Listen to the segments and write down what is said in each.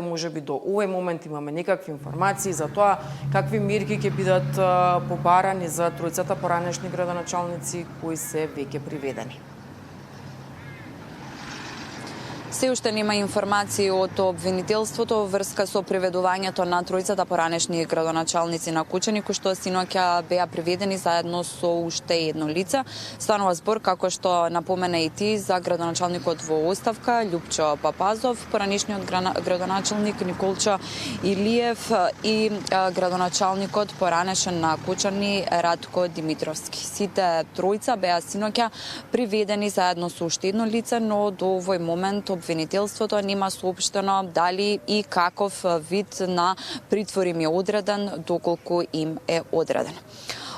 Можеби до овој момент имаме некакви информации за тоа какви мерки ќе бидат побарани за тројцата поранешни градоначалници кои се веќе приведени. Се уште нема информации од обвинителството во врска со приведувањето на тројцата поранешни градоначалници на Кучани, кои што синоќа беа приведени заедно со уште едно лице. Станува збор, како што напомена и ти, за градоначалникот во оставка Љупчо Папазов, поранешниот градоначалник Николчо Илиев и градоначалникот поранешен на Кучани Радко Димитровски. Сите тројца беа синоќа приведени заедно со уште едно лице, но до овој момент обвинителството нема соопштено дали и каков вид на притвор им е одреден, доколку им е одреден.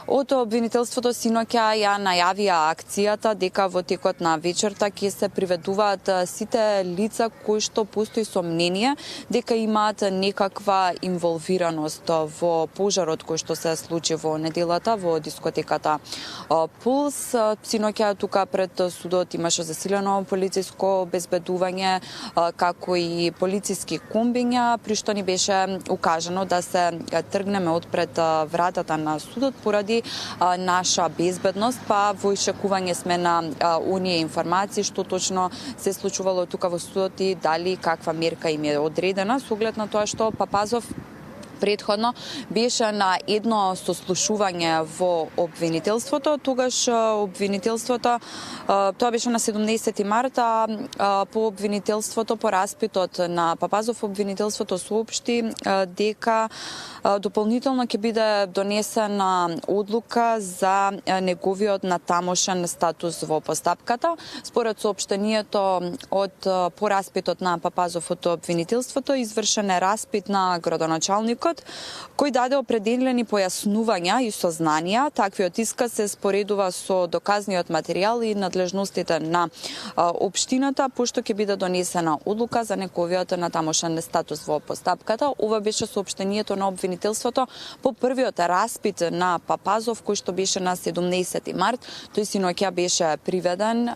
Од обвинителството синоќа ја најавија акцијата дека во текот на вечерта ќе се приведуваат сите лица кои што постои сомнение дека имаат некаква инволвираност во пожарот кој што се случи во неделата во дискотеката Пулс. Синоќа тука пред судот имаше засилено полициско обезбедување, како и полициски комбиња, при што ни беше укажано да се тргнеме од пред вратата на судот поради наша безбедност, па во ишчекување сме на оние информации што точно се случувало тука во судот и дали каква мерка им е одредена, со оглед на тоа што Папазов предходно беше на едно сослушување во обвинителството. Тогаш обвинителството, тоа беше на 17 марта, по обвинителството, по распитот на Папазов, обвинителството соопшти дека дополнително ќе биде донесена одлука за неговиот натамошен статус во постапката. Според соопштението од по распитот на Папазов од обвинителството, извршен е распит на градоначалникот кој даде определени појаснувања и сознанија. Таквиот исказ се споредува со доказниот материјал и надлежностите на општината, пошто ќе биде донесена одлука за неговиот натамошен статус во постапката. Ова беше соопштението на обвинителството по првиот распит на Папазов, кој што беше на 17 март. Тој синоќа беше приведен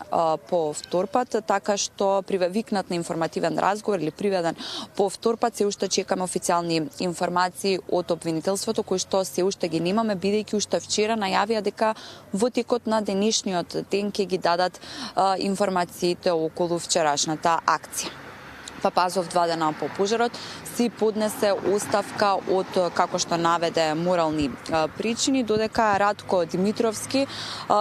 по втор пат, така што викнат на информативен разговор или приведен по втор пат. Се уште чекаме официјални информации од обвинителството, кои што се уште ги немаме, бидејќи уште вчера најавија дека во текот на денешниот ден ќе ги дадат информациите околу вчерашната акција. Папазов 2 дена по пожарот си поднесе оставка од, како што наведе, морални причини, додека Радко Димитровски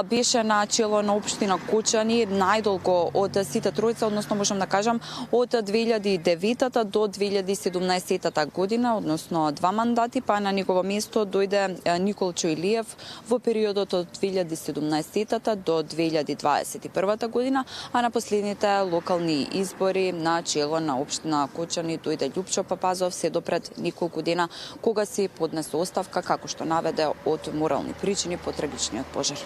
беше на чело на општина Кучани најдолго од сите тројца, односно можам да кажам од 2009 до 2017 година, односно 2 мандати, па на негово место дојде Николчо Илиев во периодот од 2017 до 2021 година, а на последните локални избори на чело на општина Кучани дојде Љупчо Папазов се допред неколку дена, кога си поднесе оставка, како што наведе, од морални причини по трагичниот пожар.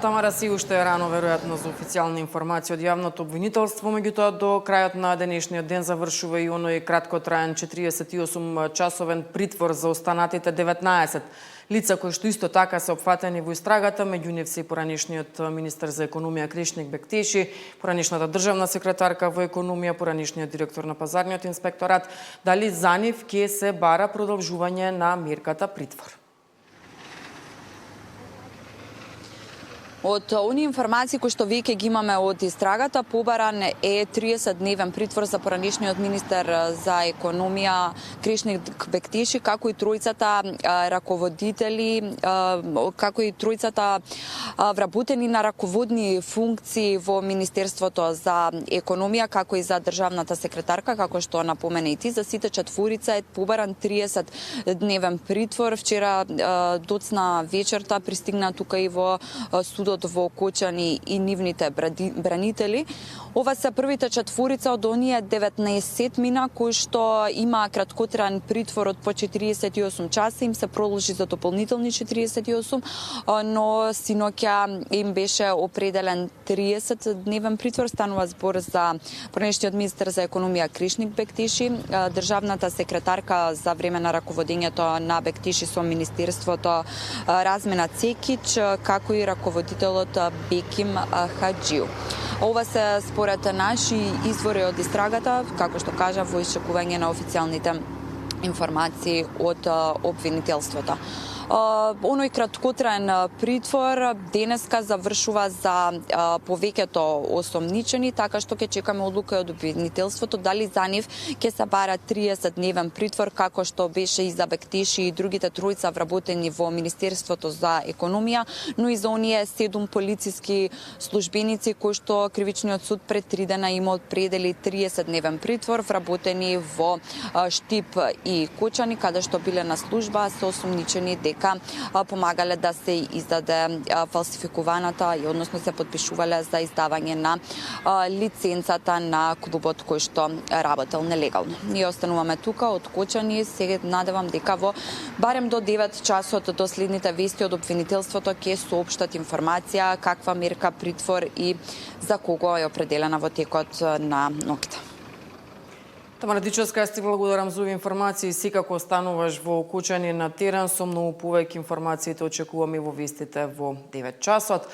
Тамара, си уште е рано веројатно за официјални информации од јавното обвинителство, меѓутоа до крајот на денешниот ден завршува и оној краткотраен 48-часовен притвор за останатите 19 лица кои што исто така се опфатени во истрагата, меѓу нив се и поранешниот министер за економија Кришник Бектеши, поранешната државна секретарка во економија, поранешниот директор на пазарниот инспекторат. Дали за нив ќе се бара продолжување на мерката притвор? Од оние информации кои што веќе ги имаме од истрагата, побаран е 30-дневен притвор за поранешниот министер за економија Кришник Бектеши, како и тројцата раководители, како и тројцата вработени на раководни функции во Министерството за економија, како и за државната секретарка, како што напомена и ти. За сите четворица е побаран 30-дневен притвор. Вчера доцна вечерта пристигна тука и во судот во Кучани и нивните бранители. Ова се првите четворица од оние 19 мина кои што има краткотраен притвор од по 48 часа, им се продолжи за дополнителни 48, но синоќа им беше определен 30-дневен притвор. Станува збор за поранешниот министер за економија Кришник Бектеши, државната секретарка за време на раководењето на Бектеши со Министерството Размена Цекич, како и раководителот Беким Хаджију. Ова се според наши извори од истрагата, како што кажа, во исчекување на официјалните информации од обвинителството. Оној краткотраен притвор денеска завршува за повеќето осомничени, така што ќе чекаме одлука од обвинителството дали за нив ќе се бара 30-дневен притвор, како што беше и за Бектиши и другите тројца вработени во Министерството за економија, но и за оние 7 полициски службеници кои што Кривичниот суд пред 3 дена им определи 30-дневен притвор, вработени во Штип и Кочани, каде што биле на служба, се осомничени дека помагале да се издаде фалсификуваната и односно се подпишувале за издавање на лиценцата на клубот кој што работел нелегално. Ние остануваме тука од Кочани, се надевам дека во барем до 9 часот до следните вести од обвинителството ќе соопштат информација каква мерка притвор и за кого е определена во текот на ноќта. Тамара Дичевска, јас ти благодарам за овие информации. Секако остануваш во Кочани на терен, со многу повеќе информациите очекуваме во вестите во 9 часот.